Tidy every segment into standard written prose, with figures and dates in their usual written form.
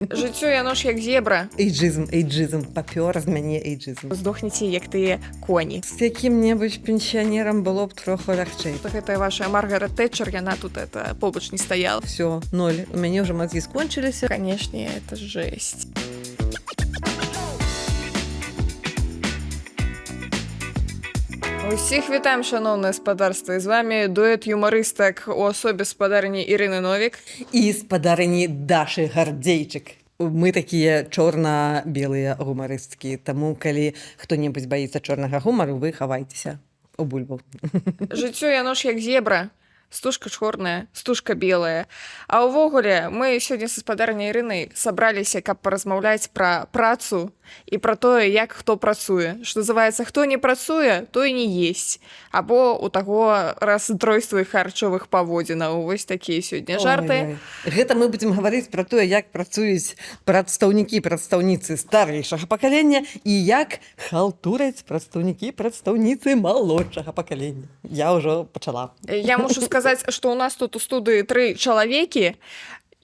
Жыццё яно ж як зебра. Эйджизм, папёр з мяне эйджизм. Здохніце, як тыя коні. З якім-небудзь пенсіянерам было б троху лягчэй. Гэтая ваша Маргарет Тэтчер, яна тут это побач не стаяла. Все, 0. У мяне ўжо мазгі скончыліся. Канешне, это жесть. Усіх вітаем, шаноўнае спадарства, і з вами дуэт юмарыстак у асобе спадарні Ірыны Новік І спадарыні Дашы Гардзейчык. Мы такія чорна-белыя гумарысткі, таму калі хто-небудзь баіцца чорнага гумару, вы хавайцеся у бульбу. Жыццё яно ж як зебра. Стужка чорная, стужка белая. А ўвогуле, мы сёння са спадарняй Ірынай сабраліся, каб паразмаўляць пра працу і пра тое, як хто працуе. Што называецца, хто не працуе, той не есць. Або у таго расстройствы харчовых паводзінаў. Вось такія сёння жарты. Ой-ой. Гэта мы будзем гаварыць пра тое, як працуюць прадстаўніцы старэйшага пакалення і як халтураць прадстаўніцы малодшага пакалення. Я ўжо пачала. Я мушу сказаць, што ў нас тут у студыі 3 чалавекі,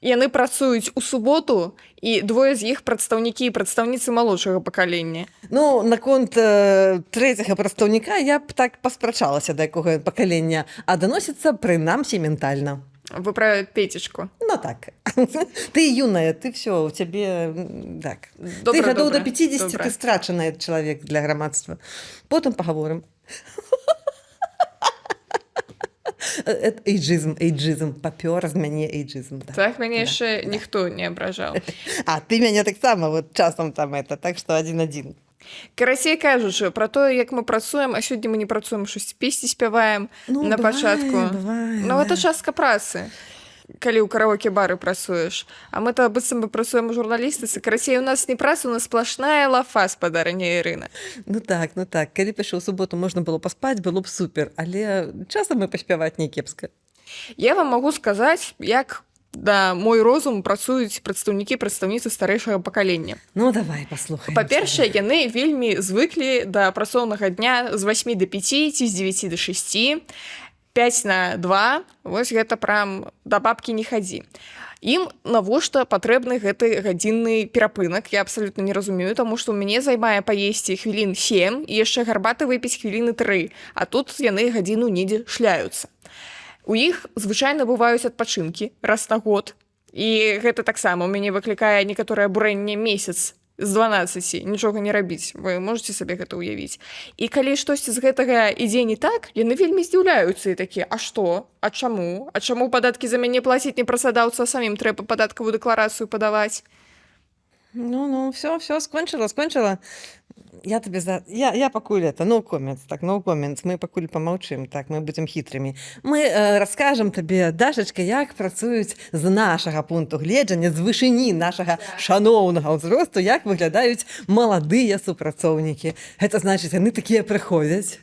яны працуюць у суботу, і двое з іх прадстаўнікі і прадстаўніцы малодшага пакалення. Ну, наконт трэцяга прадстаўніка я б так паспрачалася, да якога пакалення, а даносіцца прынамсі ментальна. Вы пра Пецечку. Ну так. Ты юная, ты все, у цябе так. Добра, ты гадоў добра, до 50, добра. ты страчаны чалавек для грамадства. Потым пагаворым. Эйджизм, папёр з мяне эйджизм. Да. Так мяне яшчэ ніхто не абражаў. А ты мяне таксама вот часам там это, так што 1-1. Карацей кажучы, пра тое, як мы працуем, а сёння мы не працуем, щось песні спяваем на пачатку. Ну, гэта частка працы. Калі ў караоке-бары працуеш. А мы-то быццам бы працуем у журналістыцы. Карацей, у нас не праца, у нас сплошная лафа спадарня Ірына. Ну так. Калі пайшоў у суботу, можна было паспаць, было б супер, але часам мы паспяваць не кепска. Я вам магу сказаць, як да мой розум працуюць прадстаўніцы старэйшага пакалення. Ну давай паслухаем. Па-першае, яны вельмі звыклі да працоўнага дня з 8 до 5 ці з 9 до 6. 5 на 2, вось гэта прям да бабкі не хадзі. Ім навошта патрэбны гэты гадзінны перапынак, я абсалютна не разумею, таму што ў мяне займае паесці хвілін 7 і яшчэ гарбаты выпіць хвіліны 3, а тут яны гадзіну недзе шляюцца. У іх звычайна бываюць адпачынкі раз на год, і гэта таксама ў мяне выклікае некаторае абурэнне месяц з 12, нічога не рабіць. Вы можете сабе гэта ўявіць. І калі штосьці з гэтага ідзе не так, яны вельмі здзіўляюцца і такія, а што? А чаму? А чаму падаткі за мяне плаціць не працадаўца, а самім трэба падаткавую дэкларацыю падаваць? Ну, все, скончила. Я тебе я пакуль это, no comments, мы пакуль помаўчым, так, мы будзем хітрымі. Мы раскажам табе, Дашачка, як працуюць з нашага пункту гледжання, з вышыні нашага шаноўнага ўзросту, як выглядаюць маладыя супрацоўнікі. Гэта значыць, яны такія прыходзяць,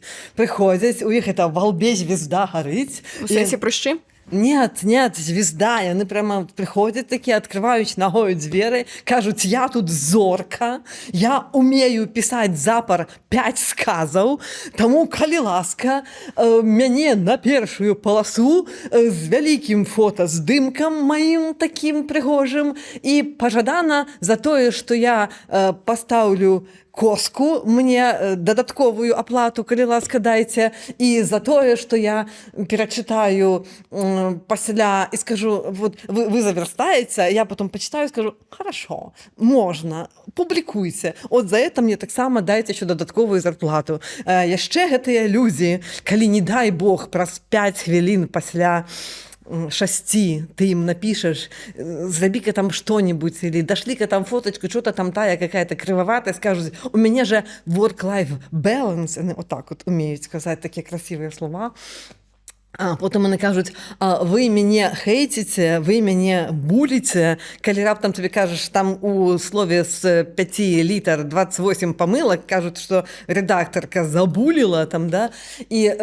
у іх это ва лбе звезда гарыць. У сэнсе прышчы? Нет, звезда, яны прямо приходят такие, открываюць ногою дзверы, кажуць, я тут зорка, я умею пісаць запар 5 сказаў, таму, калі ласка, мяне на першую паласу з вялікім фотаздымкам маім такім прыгожым і пажадана за тое, што я пастаўлю коску, мне дадатковую аплату, калі ласка, дайце, і за тое, што я перачытаю пасля і скажу, вот вы заверстаеце, я потом почитаю і скажу, хорошо, можна, публікуйце. От за это мне таксама дайце еще дадатковую зарплату. Яшчэ гэтыя людзі, калі не дай Бог праз 5 хвілін пасля 6 ты им напишешь, зраби-ка там что-нибудь, или дошли-ка там фоточку, что-то там тая какая-то кривоватая, скажут, у меня же work-life balance, они вот так вот умеют сказать такие красивые слова. А потым яны кажуць, вы мяне хейціце, вы мяне буліце, калі раптам табе кажаш, там у слове з 5 літар 28 памылак, кажуць, што рэдактарка забуліла там, да, і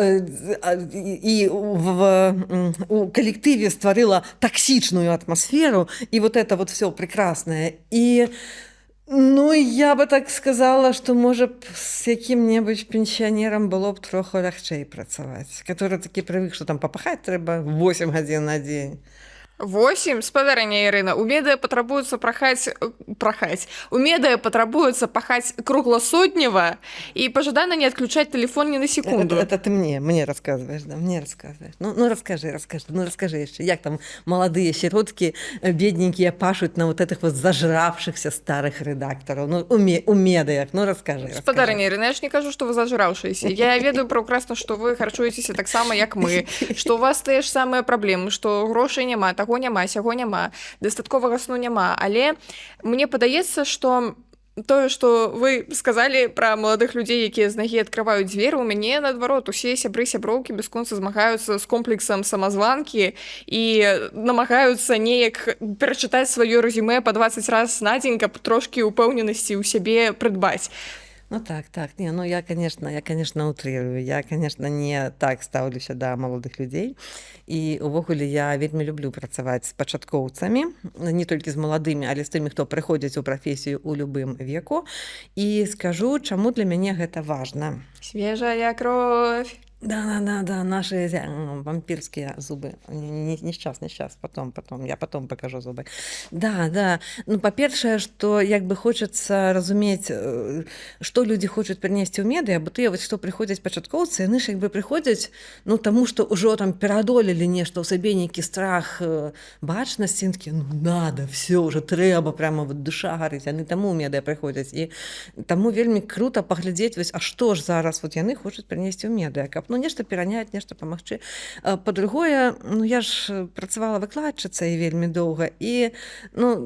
у калектыве стварыла таксічную атмасферу, і вот это вот все прекраснае. І ну, я бы так сказала, што, можа б, з якім-небудзь пенсіянерам было б троху лягчэй працаваць, который такі прывык, што там папахаць трэба 8 гадзін на дзень. 8. Спадарня Ірина. У медыа патрабуецца У медыа патрабуецца пахаць кругласутнева і пажадана не адключаць телефон ні на секунду. Это ты мне рассказываешь, да, мне рассказываешь. Ну расскажи еще, як там молодые сиротки, бедненькие пашут на вот этих вот зажравшихся старых редакторов, ну, у медыях, ну, расскажи. Спадарня Ірина, я ж не кажу, што вы зажраўшыся. Я ведаю прекрасно, што вы харчуецеся таксама, як мы, што у вас тыя ж самыя праблемы, што грошай няма, таго няма, сяго няма, дастатковага сну няма, але мне падаецца, што тое, што вы сказалі пра маладых людзей, якія з нагі адкрываюць дзверы, у мяне наадварот усе сябры-сяброўкі бясконца змагаюцца з комплексам самазванкі і намагаюцца неяк перачытаць сваё рэзюмэ па 20 раз на дзень, каб трошкі ўпэўненасці ў сябе прыдбаць. Ну так, не, ну я, конечно, утрирую, я, конечно, не так ставлюся да маладых людзей, і увогуле я вельмі люблю працаваць з пачаткоўцамі, не толькі з маладымі, але з тымі, хто прыходзіць у прафесію ў любым веку, і скажу, чаму для мяне гэта важна. Свежая кровь. Да, наши вампирские зубы. Не сейчас, потом. Я потом покажу зубы. Да. Ну, по-першае, што як бы хочацца разумець, што людзі хочуць прынесці ў медыа, бо тыя вось, што прыходзяць пачаткоўцы, яны ж як бы прыходзяць, ну, таму што ўжо там пераадолелі нешта ў сабе, нейкі страх бачнасці, ну, надо, все, уже трэба, прямо вот душа гарыць, яны таму ў медыа прыходзяць. І таму вельмі крута паглядзець, вось, а што ж зараз вот яны хочуць прынесці ў медыа, каб ну, нешта пераняць, нешта памагчы. Па-другое, ну, я ж працавала выкладчыцай вельмі доўга, і, ну,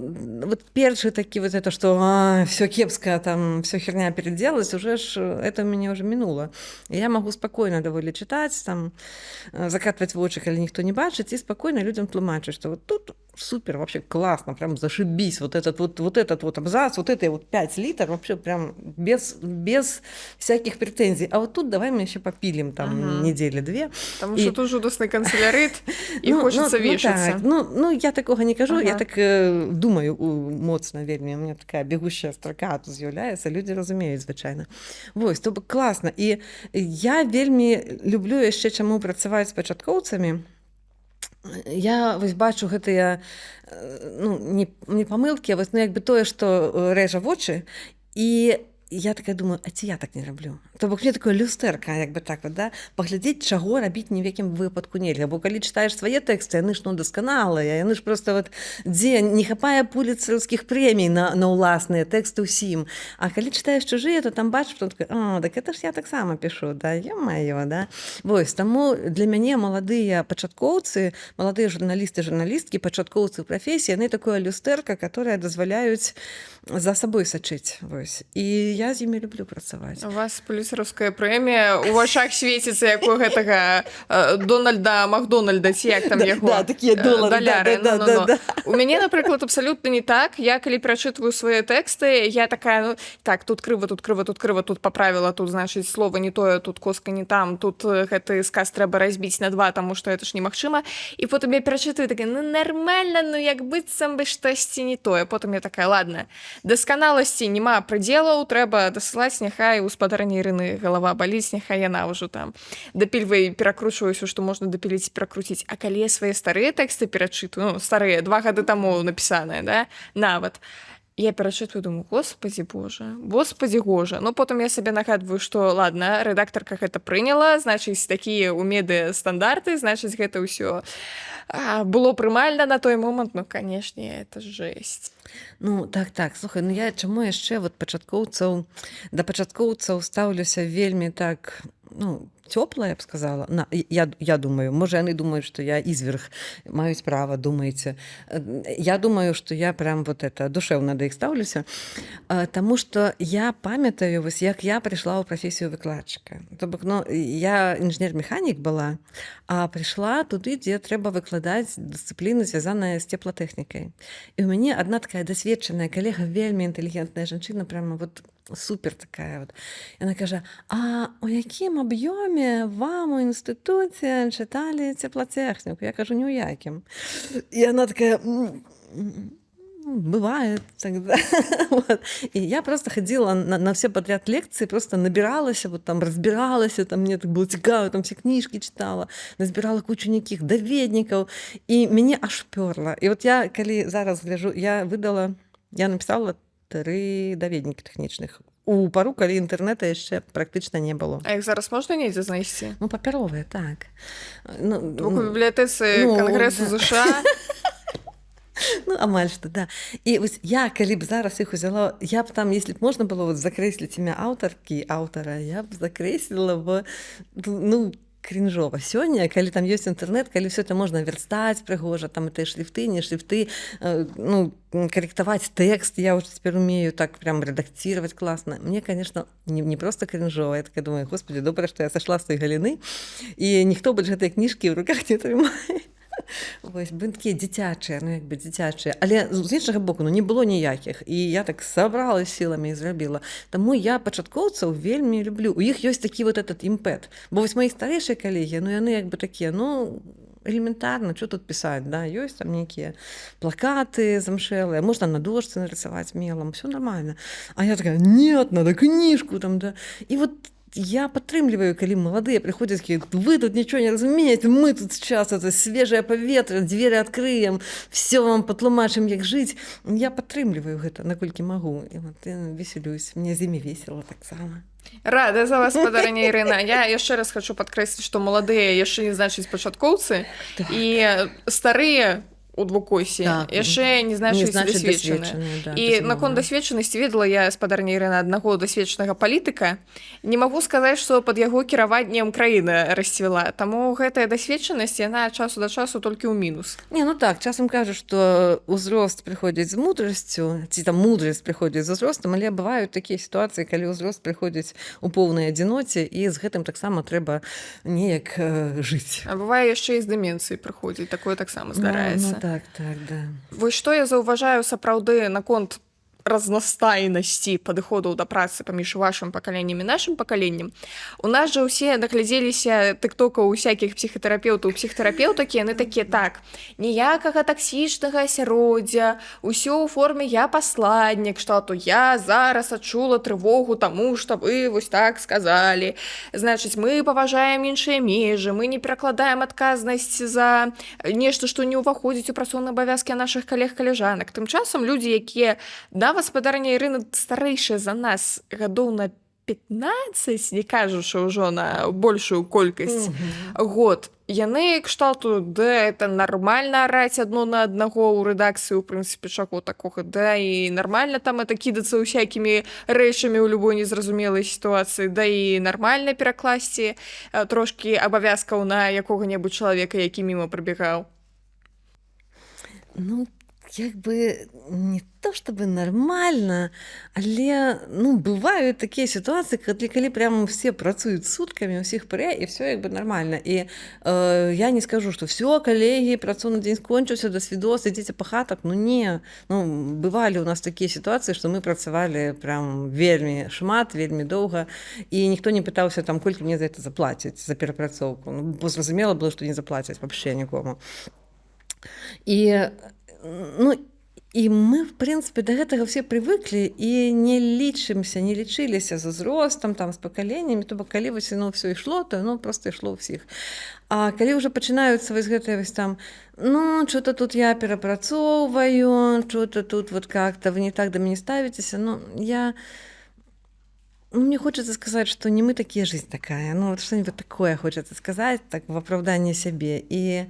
вот першы такі вот это, что все кепска, там, все херня переделалась, уже ж, это у меня уже минуло. И я могу спокойно довольно читать, там, закатывать в очи, коли никто не бачит, и спокойно людям тлумачить, что вот тут супер, вообще классно, прям зашибись, вот этот вот абзац, вот это вот 5 литр, вообще прям без всяких претензий. А вот тут давай мы еще попилим там недели 2. Потому что тут жудасный канцелярит, и хочется вешаться. Ну, я такого не кажу, я так думаю моцна вельмі, у меня такая бегущая строка тут з'яўляецца, люди разумеюць, звычайно. Вось, то классно. І я вельмі люблю яшчэ чаму працаваць з пачаткоўцамі. Я вось бачу гэтыя, ну, не памылкі, а вось, ну, як бы тое, што рэжа вочы, і я такая думаю, а ці я так не раблю? То бок мне такое люстэрка, як бы так вот, да, паглядзець, чаго рабіць ні в якім выпадку нельга, бо калі чытаеш свае тэксты, яны ж, ну, дасканалыя, яны ж просто вот, дзе не хапае пуліцэрскіх прэмій на ўласныя тэксты ўсім, а калі чытаеш чужыя, то там бачыш, что такое, так это ж я таксама пішу, да, ё-маё, да. Вось, таму для мяне маладыя пачаткоўцы, маладыя журналісты, журналісткі, пачаткоўцы ў прафесіі, яны такое люстэрка, которая дазваляюць за сабой сачыць, вось. І я з імі люблю працаваць. У вас пуліцэраўская прэмія у вачах свеціцца, як у гэтага Дональда Макдональда, ці як там яго даляры. У мяне, напрыклад, абсалютна не так. Я калі перачытваю свае тэксты, я такая, ну, так, тут крыва, тут паправіла, тут, значыць, слова не тое, тут коска не там, тут гэты сказ трэба разбіць на 2, таму што это ж немагчыма. І потым я перачытваю, такая, ну, нармальна, ну, як быццам бы штосьці не тое. Потым я такая, ладно, дасканаласці няма прыдзелаў, трэба дасылаць, няхай у спадарні Ірыны галава баліць, няхай яна ўжо там дапільвае, перакручваю ўсё, што можна дапіліць і перакруціць. А калі я свае старыя тэксты перачытваю, ну, старыя, 2 гады таму напісаныя, да, нават, я перачытваю, думаю, господи божа. Ну, потым я сабе нагадваю, што, ладно, рэдактарка гэта прыняла, значыць, такія ў медыа стандарты, значыць, гэта ўсё было прымальна на той момант, ну, канешне, это жесть. Ну, так, слухай, ну я чаму яшчэ вот да пачаткоўцаў стаўлюся вельмі так, ну, цёпла, я б сказала. Я думаю, можа, яны думаюць, што я изверг, маюць права, думаеце. Я думаю, што я прям вот это душэўна да іх стаўлюся, таму што я памятаю, вось як я прыйшла ў прафесію выкладчыка. То бок, ну, я інжынер-механік была, а прыйшла туды, дзе трэба выкладаць дысцыпліны, звязаныя з цеплатэхнікай. І ў мяне адна такая дасведчаная калега, вельмі інтэлігентная жанчына, прямо вот супер такая вот. Яна кажа, а у якім аб'ёме вам у інстытуце чыталі цеплатэхніку? Я кажу, ні ў якім. І яна такая, Бывает тогда. Вот. И я просто ходила на все подряд лекции, просто набиралась, вот там разбиралась, там мне так было цікаво, там все книжки читала, назбирала кучу неких доведников, и мне аж пёрло. И вот я, коли зараз гляжу, я написала 3 доведники тэхнічных. У пару, калі інтэрнэта яшчэ практычна не было. А іх зараз можна недзе знайсці? Ну, папяровыя, так. Ну, У бібліятэцы Кангрэсу да. ЗША? Ну, амаль што, да. І вось я, калі б зараз іх узяла, я б там, если б можна было вот закрэсліць імя аўтаркі, аўтара, я б закрэсліла б, ну, крінжова. Сёння, калі там ёсць інтэрнэт, калі ўсё это можна верстаць прыгожа, там і шрифты, не шрифты, ну, корректовать текст, я уже теперь умею так прям редактировать классно. Мне, конечно, не просто кринжово, я такая думаю, господи, добре, что я сошла с той галины, и никто больше этой книжки в руках не трымае. Вось, бо такія дзіцячыя, ну, як бы дзіцячыя. Але з іншага боку, ну, не было ніякіх. І я так сабралась сіламі і зрабіла. Таму я пачаткоўцаў вельмі люблю. У іх ёсць такі вот этот імпэт. Бо вось мои старэйшыя калегі, ну, яны як бы такія, ну, элементарно, что тут писать, да, есть там некие плакаты замшелые, можно на дошце нарисовать мелом, все нормально. А я такая, нет, надо книжку там, да. И вот я падтрымліваю, калі маладыя прыходзяць такія, вы тут нічого не разумееце, мы тут сейчас это свежее паветра, дзверы адкрыем, все вам патлумачым, як жыць. Я падтрымліваю гэта, наколькі магу. І вот я весялюсь, мне з імі весела таксама. Рада за вас, спадарня Ірына. Я яшчэ раз хочу падкрэсліць, што маладыя яшчэ не значыць пачаткоўцы, Так. і старыя у двукосе Так. яшчэ не значыць дасведчаныя. Да, І наконт дасведчанасці ведала я, спадарня Ірына, аднаго дасведчанага палітыка. Не магу сказаць, што пад яго кіраваннем краіна расцвіла. Таму гэтая дасведчанасць, яна ад часу да часу толькі ў мінус. Не, ну так, часам кажу, што ўзрост прыходзіць з мудрасцю, ці там мудрасць прыходзіць з узростам, але бываюць такія сітуацыі, калі ўзрост прыходзіць у поўнай адзіноце, і з гэтым таксама трэба неяк жыць. А бывае яшчэ і з дэмэнцыяй прыходзіць, такое таксама здараецца. Ну, так, да. Вось што я заўважаю сапраўды наконт разнастайнасці падыходаў да працы паміж вашым пакаленнем і нашым пакаленнем. У нас жа ўсе наглядзеліся тыктокаў усякіх псіхатэрапеўтаў, псіхатэрапеўтакі, яны такія, так, ніякага таксічнага асяроддзя, усё ў форме я пасладнік, што то я зараз адчула трывогу таму, што вы вось так сказалі. Значыць, мы паважаем іншыя межы, мы не перакладаем адказнасць за нешта, што не ўваходзіць у працоўныя абавязкі нашых калег-каляжанак. Тым часам людзі, якія спадарня Ірына старэйшая за нас гадоў на 15, не кажучы ўжо на большую колькасць год, яны кшталту, да, это нармальна араць адно на аднаго ў рэдакцыі, у прынцыпе, чаго такога, да, і нармальна там это кідацца ўсякімі рэчамі ў любой незразумелай сітуацыі, да, і нармальна перакласці трошкі абавязкаў на якога-небудзь чалавека, які міма прабегаў. Ну, як бы не то чтобы нормально, але, ну, бывают такие ситуации, калі прямо все працуюць сутками, усіх прэ, і все як бы нормально. І я не скажу, что все, коллеги, працоўны дзень скончыўся, да свідос, ідзіце па хатах. Ну, не. Ну, бывалі у нас такія ситуации, что мы працавалі прям вельмі шмат, вельмі доўга, і ніхто не пытаўся там, колькі мне за это заплацяць, за перапрацоўку. Ну, бо зразумела было, что не заплацяць вообще нікому. І ну, і мы, в прынцыпе, да гэтага все прывыклі і не лічыліся з узростам, там, з пакаленнямі, то бок калі вось, ну, все ішло, то, ну, просто ішло ўсіх. А калі ўжо пачынаюцца вось гэтыя вось там, ну, что-то тут я перапрацоўваю, что-то тут вот как-то вы не так да мяне ставіцеся, ну, мне хочется сказать, что не мы такие, жизнь такая, ну, вот что-нибудь такое хочется сказать, так, в оправдании себе, и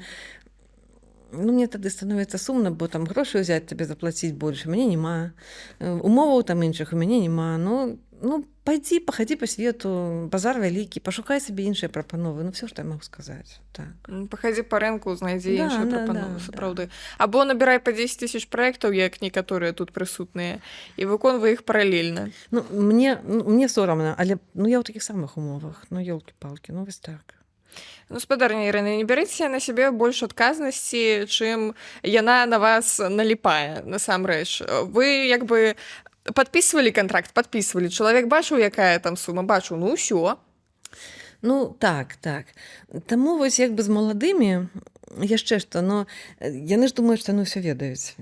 ну, мне тады становіцца сумна, бо там грошы ўзяць табе заплаціць больш, мяне няма. Умоваў там іншых у мяне няма. Ну, пайдзі, пахадзі па свету, базар вялікі, пашукай сабе іншыя прапановы. Ну, все, што я магу сказаць. Так. Пахадзі па рынку, знайдзі іншыя прапановы, сапраўды. Або набірай па 10 000 праектаў, як некаторыя тут прысутныя, і выконвай іх паралельна. Ну, мне сорамна, але ну, я ў такіх самых умовах. Ну, ёлкі-палкі, ну, вось так. Ну, спадарня Ірына, не бярыце на сябе больш адказнасці, чым яна на вас наліпае, насамрэч. Вы, як бы, падпісвалі кантракт, падпісвалі. Чалавек бачыў, якая там сума, бачыў, ну, ўсё. Ну, так. Таму вось як бы з маладымі яшчэ што, ну, яны ж думаюць, што яны ўсё ведаюць.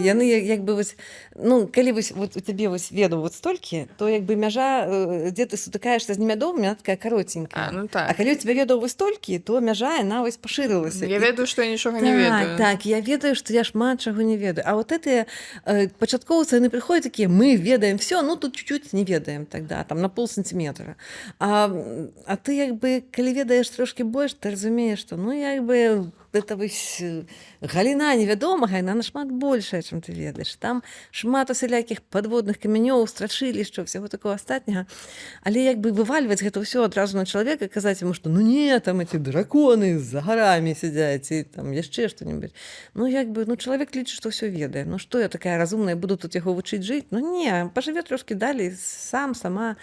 Яны як бы вось, ну, калі вось вот у цябе вось ведаў вот столькі, то як бы мяжа, дзе ты сутыкаешся з невядомымі, она такая каротенькая. Ну так. А калі у цябе ведаў вось столькі, то мяжа, яна вось пашырылася. Я ведаю, што я нічога так, не ведаю. Так, я ведаю, што я шмат чаго не ведаю. А вот гэтыя пачаткоўцы, яны прыходзяць такія, мы ведаем все, ну тут чуть-чуть не ведаем тогда, там на полсантиметра. А ты як бы, калі ведаеш трошки больш, ты разумееш, што ну як бы это вось галіна невядомага, яна нашмат большая, чым ты ведаеш. Там шмат усялякіх падводных камянёў, страчылішчаў, всего такого астатняга. Але як бы вывальваць гэта ўсё адразу на чалавека, казаць яму, што ну не, там эти драконы за гарамі сядзяць, і там яшчэ што-нибудь. Ну як бы, ну чалавек лічыць, што ўсё ведае. Ну што я такая разумная, буду тут яго вучыць жыць? Ну не, пажыве трошки далей, сама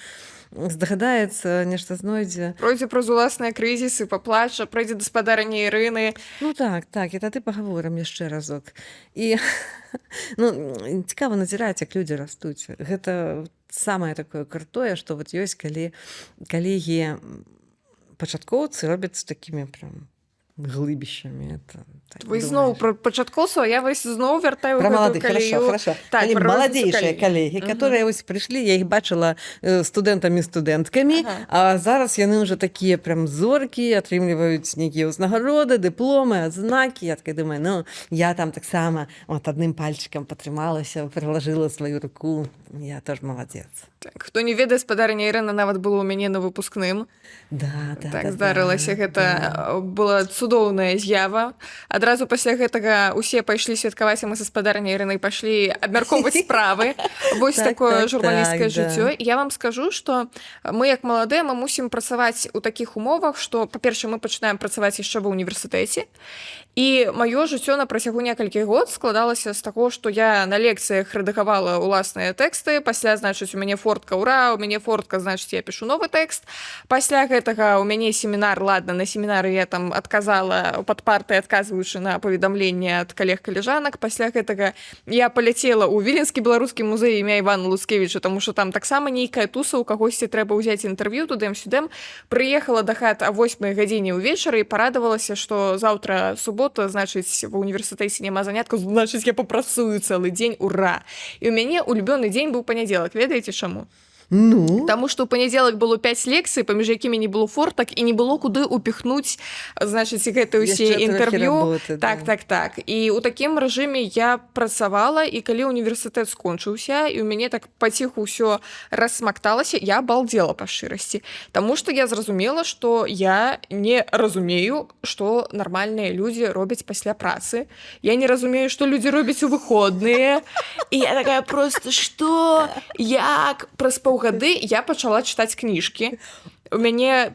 здагадаецца, нешта знойдзе. Пройдзе праз уласныя крызісы, паплача, пройдзе да спадарні Ірыны. Ну так, і тады пагаворым яшчэ разок. І ну, цікава назіраць, як людзі растуць. Гэта самае такое крутое, што вот ёсць, калі калегі пачаткоўцы робяць такімі прям глыбішчамі. Так, вы зноў пра пачаткоўцаў, я вас зноў вяртаю про гэтую маладых, калею. хорошо. Так, Они про молодейшие коллеги, которые вось пришли, я их бачила студентами, студентками, а зараз яны уже такие прям зорки, атрымліваюць нейкія ўзнагароды, дыпломы, адзнакі. Я такая думаю, ну, я там таксама вот адным пальчиком потрымалася, приложила свою руку. Я тоже молодец. Так, хто не ведае, спадарня Ірына нават была ў мяне на выпускным. Так здарылася, гэта была цудоўная з'ява. Адразу пасля гэтага усе пайшлі святкаваць, а мы са спадарняй Ірынай пайшлі абмяркоўваць справы. Вось такое журналісцкае жыццё. Я вам скажу, што мы як маладыя, мы мусім працаваць у такіх умовах, што, па-першае, мы пачынаем працаваць яшчэ ва ўніверсітэце. І маё жыццё на працягу некалькіх год складалася з таго, што я на лекцыях рэдагавала ўласныя тэксты, пасля, значыць, у мяне фортка, ура, у мяне фортка, значыць, я пішу новы тэкст. Пасля гэтага у мяне семінар, ладно, на семінары я там адказала пад партай, адказваючы на паведамленне ад калег-калежанак. Пасля гэтага я паляцела ў Віленскі беларускі музей імя Івана Луцкевіча, таму што там таксама нейкая туса, у кагосьці трэба ўзяць інтэрв'ю, тудым-сюдым. Прыехала да хат о 8 гадзіне ўвечары і парадавалася, што заўтра субота, значыць, ва ўніверсітэце няма заняткаў, значыць, я папрацую цэлы дзень, ура. І ў мяне улюбёны дзень быў панядзелак. Ведаеце чаму? Ну? Таму што ў панядзелак было 5 лекцый, паміж якімі не было фортак, і не было куды ўпіхнуць, значыць, гэтыя ўсе інтэрв'ю. Так. І ў такім рэжыме я працавала, і калі універсітэт скончыўся, і ў мяне так паціху ўсё рассмакталася, я балдзела па шчырасці. Таму што я зразумела, што я не разумею, што нармальныя людзі робяць пасля працы. Я не разумею, што людзі робяць у выходныя. І я такая просто, што? Як? Праз паўгады я пачала чытаць кніжкі. У мяне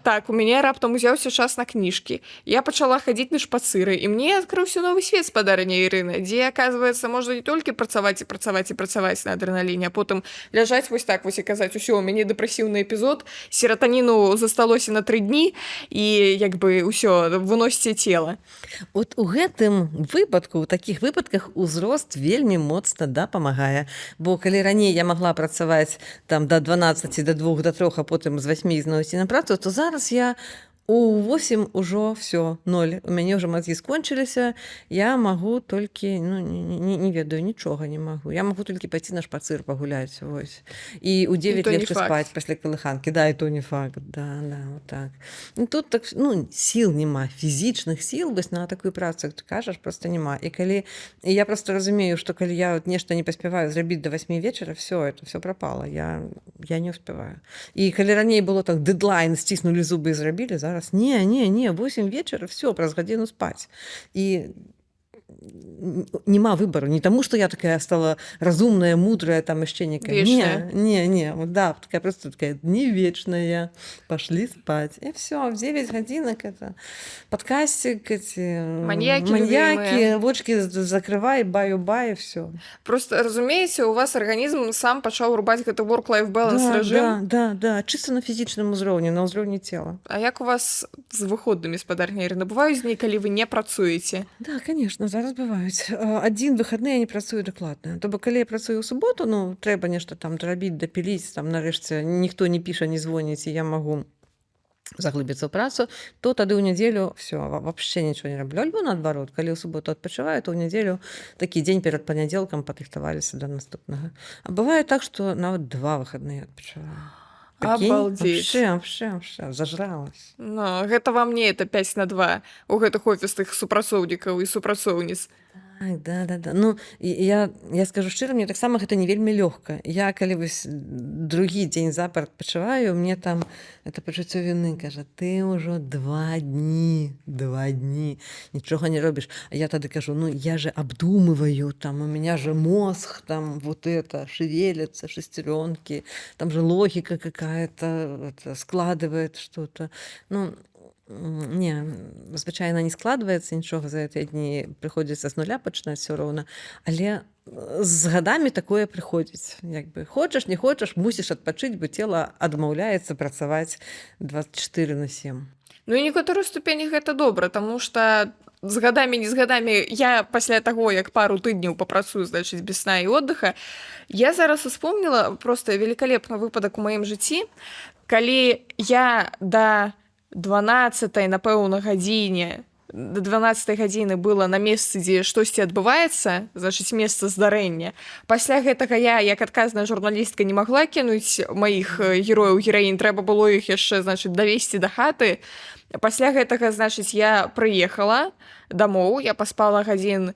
раптам узяўся час на кніжкі. Я пачала хадзіць на шпацыры, і мне адкрыўся новы свет спадарня Ірыны, дзе, аказваецца, можна не толькі працаваць на адрэналіне, а потым ляжаць вось так вось і казаць, усё, у мяне дэпрэсіўны эпізод, сератаніну засталося на 3 дні, і як бы ўсё, выносіце цела. От у гэтым выпадку, у такіх выпадках узрост вельмі моцна дапамагае, бо калі раней я магла працаваць там да 12, да 2, да 3, а потым з 8 зноў ісці на працу, то зараз я у 8 ужо все, 0. У мяне ўжо мазгі скончыліся, я магу толькі, ну, не ведаю, нічога не магу. Я магу толькі пайці на шпацыр пагуляць, вось. І у 9 легче спаць пасля калыханкі. Да, і то не факт. Да, вот так. Ну, тут так, ну, сіл нема, фізічных сіл, вось на такую працу, як ты кажаш, просто нема. І я просто разумею, што калі я нешта не паспяваю зрабіць до 8 вечара, это все пропало. Я не успеваю. І калі раней было так, дедлайн, сціснулі зубы і зрабілі, зараз не, 8 вечера, все, праз гадзіну спаць. І нема выбору, не тому, что я такая стала разумная, мудрая, там еще некая. Не, вот да, просто такая не вечная. Пошли спать. И все, в 9 годинок это подкастик, эти маньяки, вочки закрывай, баю-баю, все. Просто, разумеете, у вас организм сам пачаў рубаць гэты work-life balance рэжым. Да, чисто на фізічным узроўні, на ўзроўні цела. А як у вас з выходнымі, спадарня Ірына? Бываюць дні, калі вы не працуеце? Да, конечно, зараз бываюць. Адзін выхадны я не працую дакладна. То бок, калі я працую ў суботу, ну, трэба нешта там дарабіць, дапіліць, там, нарэшце, ніхто не піша, не звоніць, і я магу заглыбіцца ў працу, то тады ў нядзелю все вообще нічого не раблю, альбо наадварот, калі ў суботу адпачываю, то ў нядзелю такі дзень перад панядзелкам падрыхтаваліся да наступнага. А бывае так, што нават 2 выхадныя адпачываю. Обалдеть. Вообще, зажралась. Ну, гэта вам не это 5/2 у гэтых офісных супрацоўнікаў і супрацоўніц. Так, да. Ну, я скажу шчыра, мне таксама гэта не вельмі лёгка. Я калі вось другі дзень запар адпачываю, мне там это пачуццё віны кажа: ты ўжо 2 дні, нічога не робіш. А я тады кажу: ну я же обдумываю, там у меня же мозг, там вот это шевелится, шестеренки, там же логика какая-то это складывает что-то. Ну, не, звычайна не складваецца нічога за гэтыя дні, прыходзіцца з нуля пачынаць ўсё роўна, але з гадамі такое прыходзіць. Як бы хочаш, не хочаш, мусіш адпачыць, бо цела адмаўляецца працаваць 24/7. Ну і некаторай ступені гэта добра, таму што з гадамі, не з гадамі, я пасля таго, як пару тыдняў папрацую, значыць, без сна і отдыха, я зараз успомніла проста великалепны выпадак у маім жыцці, калі я да 12-й, напэўна, гадзіне, до 12 гадзіны была на месцы, дзе штосьці адбываецца, значыць, месца здарэння. Пасля гэтага я, як адказная журналістка, не магла кінуць маіх герояў, гераінь, трэба было іх яшчэ, значыць, давесці да хаты. Пасля гэтага, значыць, я прыехала дамоў, я паспала гадзін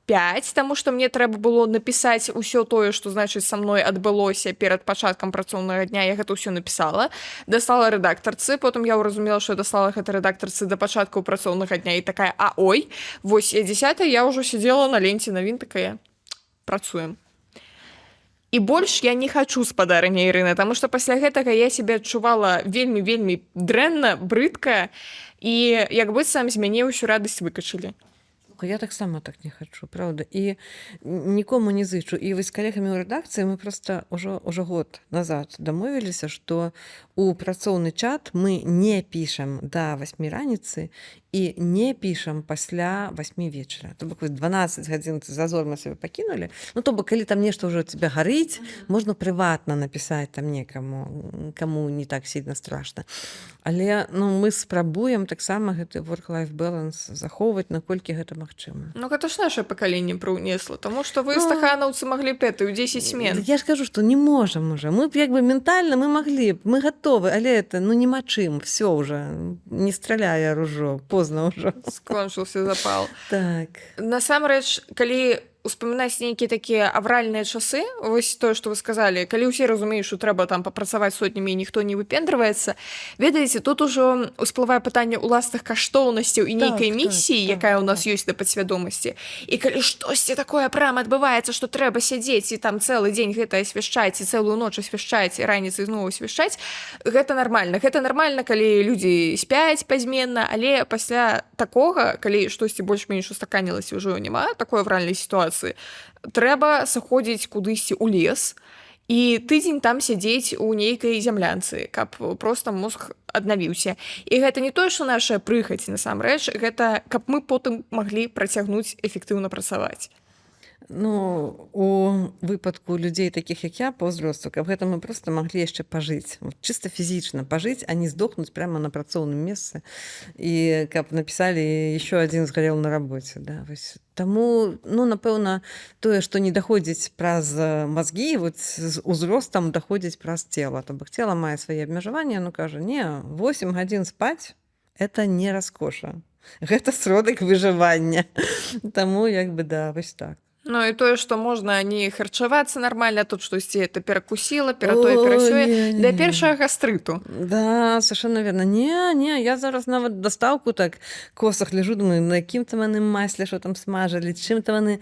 5, таму што мне трэба было напісаць усё тое, што, значыць, са мной адбылося перад пачаткам працоўнага дня, я гэта ўсё напісала, даслала рэдактарцы, потым я ўразумела, што я даслала гэта рэдактарцы да пачатку працоўнага дня і такая: а ой, вось я 10-я, я ўжо сидзела на ленце навін, такая: працуем. І больш я не хачу, спадарыня Ірына, таму што пасля гэтага я сябе адчувала вельмі дрэнна, брыдка, і як быццам з мяне ўсю радасць выкачалі. Я таксама так не хачу, правда, і нікому не зычу. І вось з калегамі ў рэдакцыі мы проста ўжо год назад дамовіліся, што у працоўны чат мы не пішам да 8 раніцы і не пішам пасля 8 вечара. То бок 12 гадзін зазор мы сабе пакінулі. Ну, то бок, калі там нешта ўжо тебя гарыць, можна прыватна напісаць там некаму, каму не так сильно страшна. Але ну, мы спрабуем таксама гэты work-life balance захоўваць, наколькі гэта магчыма. Ну, гэта ж наше пакаленне прыўнесла, таму што вы, стаханаўцы, маглі б у 10 смен. Я ж кажу, што не можам уже. Мы б як бы ментальна мы маглі б, мы гатовы, але это ну няма чым, все уже, не страляе ружо, позна ўжо. Скончыўся запал. Так. Насамрэч, калі успамінаць нейкія такія авральныя часы, вось тое, што вы сказалі, калі ўсе разумеюць, што трэба там папрацаваць сотнямі і ніхто не выпендрываецца, ведаеце, тут ужо усплывае пытанне ўласных каштоўнасцяў і нейкай місіі, якая ў нас ёсць да падсвядомасці. І калі штосьці такое прям адбываецца, што трэба сядзець і там цэлы дзень гэта асвяшчаць, і цэлую ноч асвяшчаць, і раніцай зноў асвяшчаць, гэта нармальна. Гэта нармальна, калі людзі спяць пазменна, але пасля такога, калі штосьці больш-менш устаканілася, ўжо няма такой авральнай сітуацыі, трэба сыходзіць кудысьці ў лес і тыдзень там сядзець у нейкай зямлянцы, каб проста мозг аднавіўся. І гэта не тое, што наша прыхаць, насамрэч, гэта каб мы потым маглі працягнуць эфектыўна працаваць. Ну, у выпадку людзей такіх, як я, па ўзросту, каб гэта мы проста маглі яшчэ пажыць, чыста фізічна пажыць, а не здохнуць прямо на працоўным месцы, і каб напісалі еще адзін згарэў на рабоце. Да? Вось. Таму, ну, напэўна, тое, што не даходзіць праз мазгі, вот, з узростам даходзіць праз цела. То бок цела мае свае абмежаванні, ну, кажа, не, 8 гадзін спаць – это не раскоша. Гэта сродак выжывання. Таму, як бы, да, вось так. Ну і тое, што можна не харчавацца нармальна, тут штосьці это перакусіла, ператое, перасёе, для першага гастрыту. Да, совершенно верно. Не, я зараз нават дастаўку так косах ляжу, думаю, на якім там яны масле, што там смажалі, чым там яны,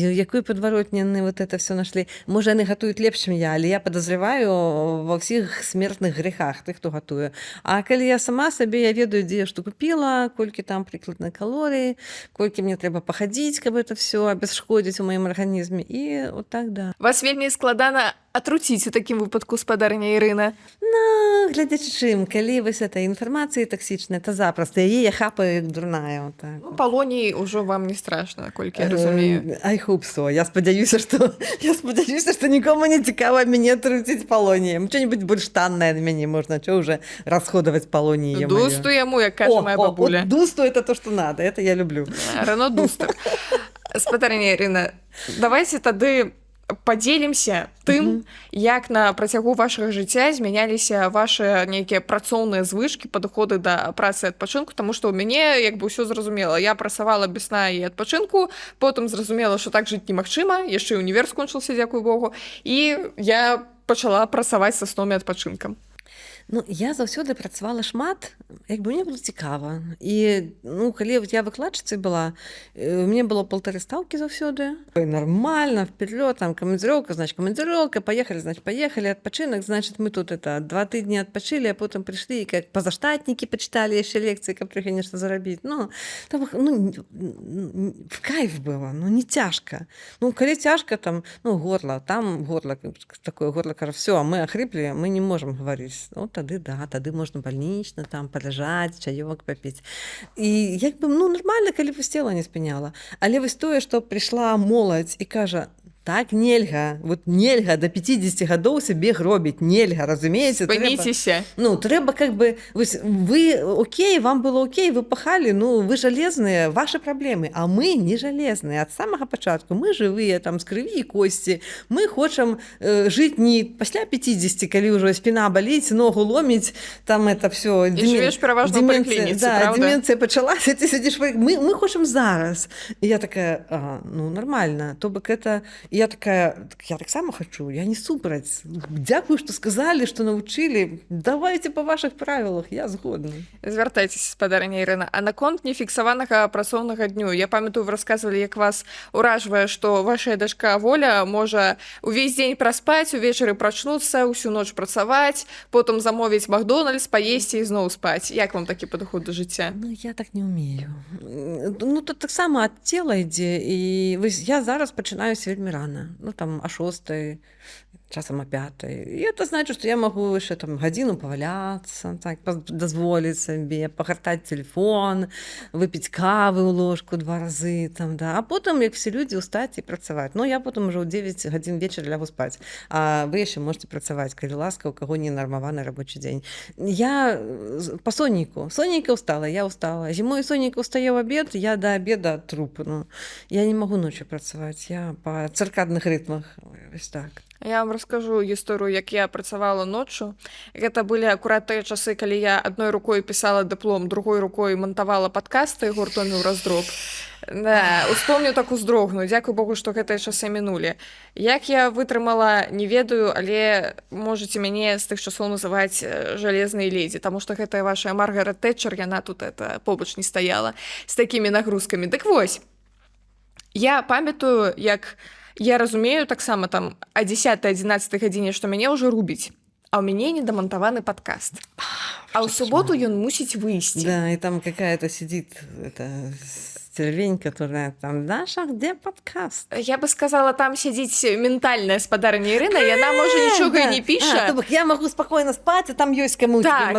якой падваротні яны вот это все нашлі. Можа, яны гатуюць лепш, чым я, але я падазрываю ва ўсіх смертных грэхах тых, хто гатуе. А калі я сама сабе, я ведаю, дзе я што купіла, колькі там прыкладна калорый, колькі мне трэба пахадзіць, каб это все без шкодзіць у маім арганізме, і вот так, да. Вас вельмі складана атруціць у такім выпадку спадарня Ірына? Глядзячы чым, калі вось этой інфармацыі таксічнай, то запросто яе я хапаю як дурная. Так. Ну, палоній ўжо вам не страшна, колькі я разумею. I hope so. Я спадзяюся, што нікому не цікава мяне труціць палоніем. Что-нибудь больш таннае на мяне можна, чё уже расходаваць палоніем. Дусту яму, як кажа моя бабуля. Вот дусту это то, что надо, это я люблю. Рано дусту. Спадарня Ірына, давайте тады падзелімся тым, як на працягу вашага жыцця змяняліся ваши нейкія працоўныя звычкі, падыходы да працы і адпачынку, таму што ў мяне як бы ўсё зразумела. Я працавала без сна і адпачынку, потым зразумела, што так жыць немагчыма, яшчэ і універ скончыўся, дзякуй Богу, і я пачала працаваць са сном і адпачынкам. Ну, я заўсёды працавала шмат, як бы мне было цікава. І ну, калі я выкладчыцай была, у мяне было 1,5 стаўкі заўсёды. Нормально, вперед, там командировка, значит, командировка, поехали, значит, поехали, адпачынак, значит, мы тут 2 тыдні адпачылі, а потым прыйшлі, как пазаштатнікі пачыталі яшчэ лекцыі, каб трохі нешта зарабіць. Ну, там, в кайф было, ну, не цяжка. Ну, калі цяжка, там, ну, горло, такое горло, кажа, все, а мы охрипли, мы не можем говорить. Ну, тады можна бальнічна, там, паляжаць, чаёк папіць. І як бы, ну, нармальна, калі вось цела не спыняла. Але вось тое, што прыйшла моладзь і кажа, так нельга, вот нельга до 50 гадоў сабе гробіць, нельга, разумееце? Спыніцеся. Ну, трэба как бы, вы окей, вам было окей, вы пахалі, ну, вы жалезныя, ваши праблемы, а мы не жалезныя. Ад самага пачатку мы жывыя, там, з крыві і косці, мы хочам жыць не пасля 50, калі ўжо спіна баліць, ногу ломіць, там это все. І жывеш пераважна ў паліклініцы, да, правда? Деменцыя пачалася, ты сядзіш, мы хочам зараз. І я такая, ну, нормально, то бок это... Я такая, я так само хочу, я не супраць. Дзякую, што сказалі, што навучылі. Давайте па вашых правілах, я згодна. Звяртайцеся, спадарня Ірына. А наконт нефіксаванага працоўнага дню. Я памятаю, вы расказвалі, як вас уражвае, што ваша дачка Воля можа увесь дзень праспаць, увечары прачнуцца, усю ноч працаваць, потым замовіць Макдональдс, паесці і зноў спаць. Як вам такі падыход да жыцця? Ну, я так не умею. Ну, тут таксама ад цела ідзе. І я зараз пачынаюся вельмі рано. Ну, там, о 6, часам о 5. И это значит, что я могу еще там годину поваляться, так, дозволить себе, погортать телефон, выпить кавы у ложку 2 разы, там, да. А потом, як все люди, устать и працаваць. Ну, я потом уже у 9 годин вечера лягу спать. А вы еще можете працаваць, калі ласка, у кого не нормованный рабочий день. Я по соннику. Сонника устала, я устала. Зимой сонника устає в обед, я до обеда труп. Ну, я не могу ночью працаваць. Я по циркадных ритмах. Ось так. Я вам раскажу гісторыю, як я працавала ноччу. Гэта былі акурат тыя часы, калі я адной рукой пісала дыплом, другой рукой монтавала падкасты гуртоны ў раздроб. Да, успомню так уздрогну. Дзякуй Богу, што гэтыя часы мінулі. Як я вытрымала, не ведаю, але можаце мяне з тых часоў называць жалезнай ледзі, таму што гэтая ваша Маргарет Тэтчер, яна тут побач не стаяла з такімі нагрузкамі. Дык вось, я памятаю, як я разумею таксама там о 10-11 гадзіне, што мяне ўжо рубіць, а ў мяне недамантаваны падкаст. А ў суботу ён мусіць выйсці. Да, и там какая-то сидит стервень, которая там, Даша, где подкаст? Я бы сказала, там сидзіць ментальная спадарня Ірына, яна можа нічога і не піша. То бок я могу спокойно спать, а там есть кому Так.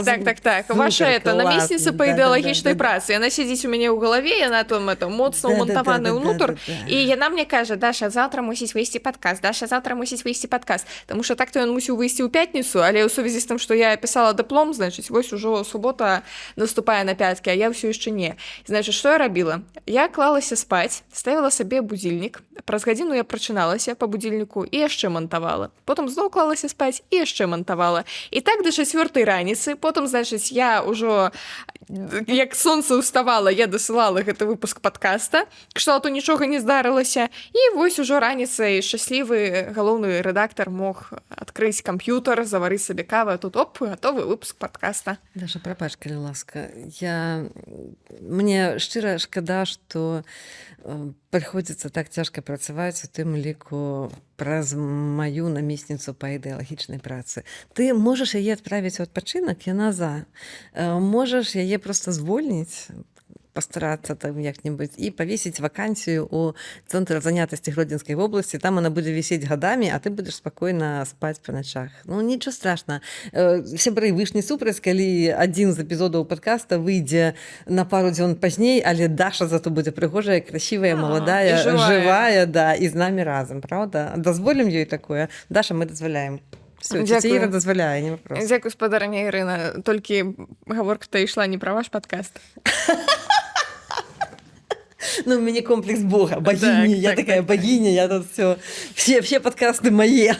Ваша намесніца па ідэалагічнай працы. Яна сидзіць у мяне ў галаве, яна там моцна ўмонтаваная ўнутр, і яна мне кажа, Даша, завтра мусіць выйсці падкаст, Даша, завтра мусіць выйсці падкаст. Таму што так-то ён мусіў выйсці ў пятніцу, але ў сувязі з тым, што я пісала дыплом, значыць, вось ужо субота наступае на пяткі, а я ўсё яшчэ не. Значыць, што я рабіла? Я клалася спаць, ставіла сабе будзільнік, праз гадзіну я прачыналася па будзільніку і яшчэ мантавала. Потым зноў клалася спаць і яшчэ мантавала. І так да 4 раніцы, потым, значыць, я ўжо, як сонца ўставала, я дасылала гэты выпуск падкаста, кшталту нічога не здарылася, і вось ужо раніцай шчаслівы галоўны рэдактар мог адкрыць камп'ютар, заварыць сабе каву, а тут оп, гатовы выпуск падкаста. Даша, прабач, калі ласка. Мне шчыра шкада, што прыходзіцца так цяжка працаваць, у тым ліку праз маю намесніцу па ідэалагічнай працы. Ты можаш яе адправіць у адпачынак, яна за. Можаш яе проста звольніць, постараться там як-нибудь и повесить вакансию у Центра занятости Гродненской области. Там она будет висеть годами, а ты будешь спокойно спать по ночах. Ну, ничего страшного. Сябры, вы ж не супраць, калі адзін з эпізодаў подкаста выйдзе на пару дзён пазней, але Даша зато будзе прыгожая, красивая, молодая, живая, да, и з намі разом, правда? Дазволім ёй такое? Даша, мы дазваляем. Все, цяця Іра дазваляе, не вопрос. Дзякуй, спадарня Ірына. Толькі гаворка-то ішла не пра ваш падкаст. Ну, у меня комплекс Бога, богини. Я такая богиня, я тут все подкасты мои.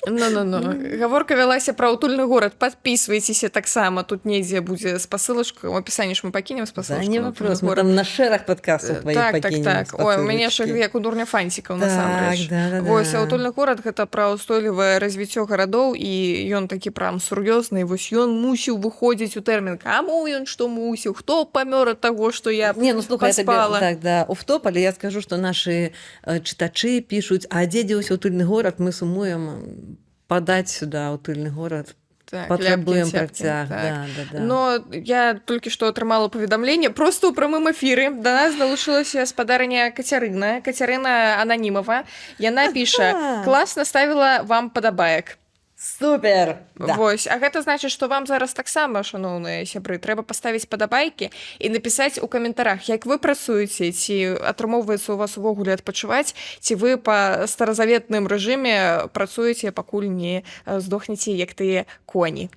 Ну. Гаворка вялася пра утульны горад. Падпісвайцеся таксама. Тут недзе будзе спасылачка. У апісанні ж мы пакінем спасылачку. Да, не вопрос. Мы там на шэраг подкастаў твоих пакінем. Так. Ой, у мяне ж як у дурня фанцікаў, насамрэч. Да. Вось, а утульны горад гэта пра ўстойлівае развіццё гарадоў, і ён такі прям сур'ёзны. Вось ён мусіў выходзіць у тэрмін. Каму ён што мусіў? Хто памёр ад таго, што я паспала? Не, ну слухай, так, да, оф-топ, але я скажу, што нашы чытачы пішуць, а дзе дзеўся утульны горад, мы сумуем падаць сюда утульны горад. Так, патрабуем Так. працяг. Да. Но я толькі што атрымала паведамленне просто ў прамым эфіры да нас далучылася спадарня Кацярына Ананімова. Яна піша: класна ставіла вам падабаек. Супер. Да. Вось, а гэта значыць, што вам зараз таксама, шаноўныя сябры, трэба паставіць падабайкі і напісаць у каментарах, як вы працуеце, ці атрымоўваецца у вас увогуле адпачываць, ці вы па старазаветным рэжыме працуеце, пакуль не здохнеце, як тыя коні.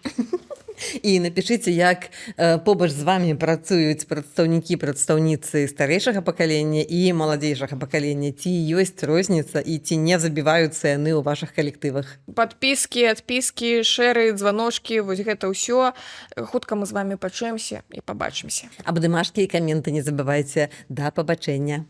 І напішыце, як побач з вамі працуюць прадстаўніцы старэйшага пакалення і маладзейшага пакалення, ці ёсць розніца і ці не забіваюцца яны ў вашых калектывах. Падпіскі, адпіскі, шэры, званочкі, вось гэта ўсё. Хутка мы з вамі пачуемся і пабачымся. Абдымашкі і каменты не забывайце. Да пабачэння.